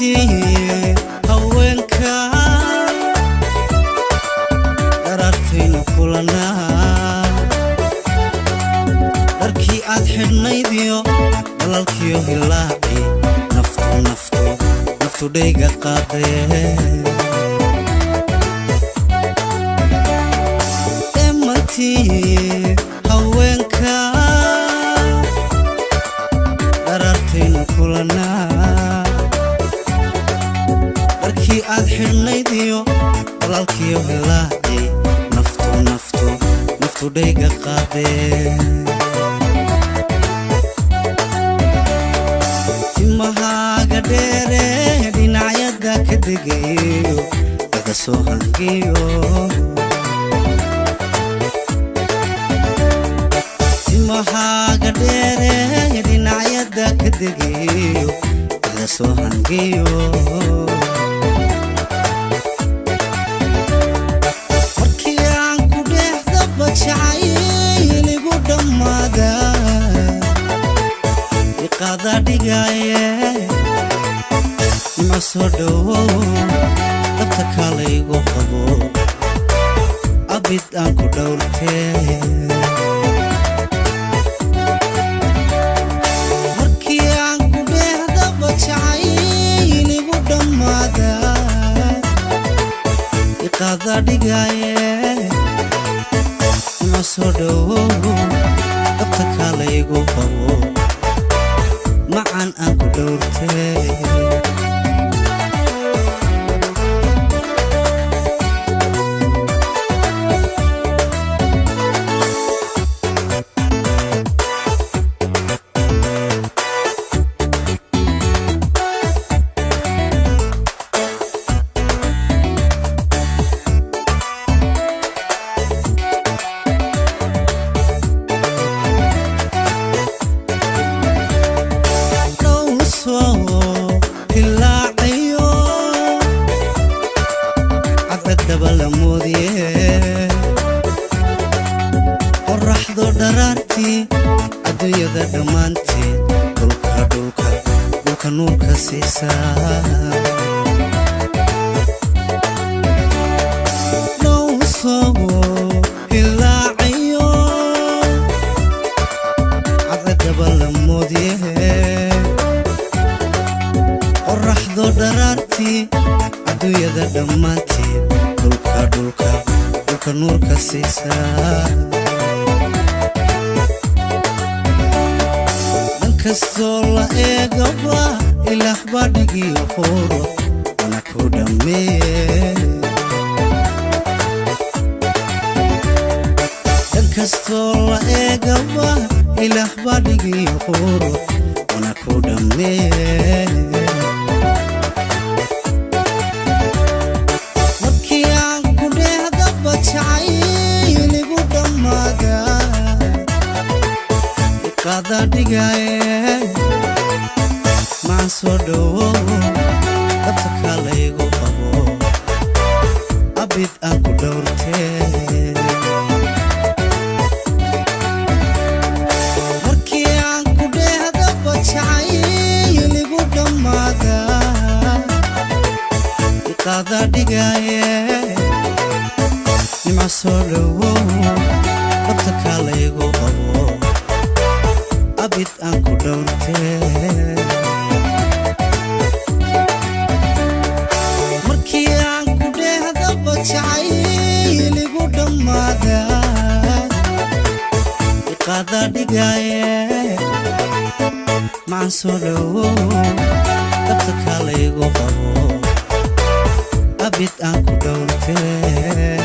imantii haweenka dharartaynu kulanaa dharkii aad xidhnaydiyo dalalkiyo hilaaci naftu dhayga qaadee imantii haweenka dharartaynu kulanaa dharkii aad xidhnaydiyo dalalkiyo hilaaci naftu dhayga qaadee timahaaga dheere dhinacyada ka degayo laga soo hangiyo timahaaga dheere dhinacyada ka degayo laga soo hangiyo markii aan ku dheexdaba jacayligu dhammaada iqaada dhigaye ima soo dhowow dabta kalaygu qabo abid aan ku dhowrtee markii aan ku dheexdaba jacayligu dhammaada iqaada dhigaye ima soo dhowow dabta kalaygu qabo معاً أنكو دورتي qorraxdo dharartii adduunyada dhammaanteed dhulka nuurka siisaa dhow soo hilaacayo cadceddaba la moodyahe qorraxdo dharartii adduunyada dhammaanteed dhulka nuurka siisaa dhankastoo la eegaba ilaah baa dhigiyo qoro ana ku dhammeeye dhankastoo la eegaba ilaah baa dhigiyo qoro ana ku dhammeeye qaada dhigaye maan soo dhowow dabta kalaygu qabo abid aan ku dhowrtee markii aan ku dheexdaba jacayligu dhammaada qaada dhigaye nima soo dhowow dabta kalaygu qabo abid aan ku dhowrtee markii aan ku dheexdaba jacayligu dhammaada iqaada dhigaye macaan soo dhowow dabta kalaygu qabo abid aan ku dhowrtee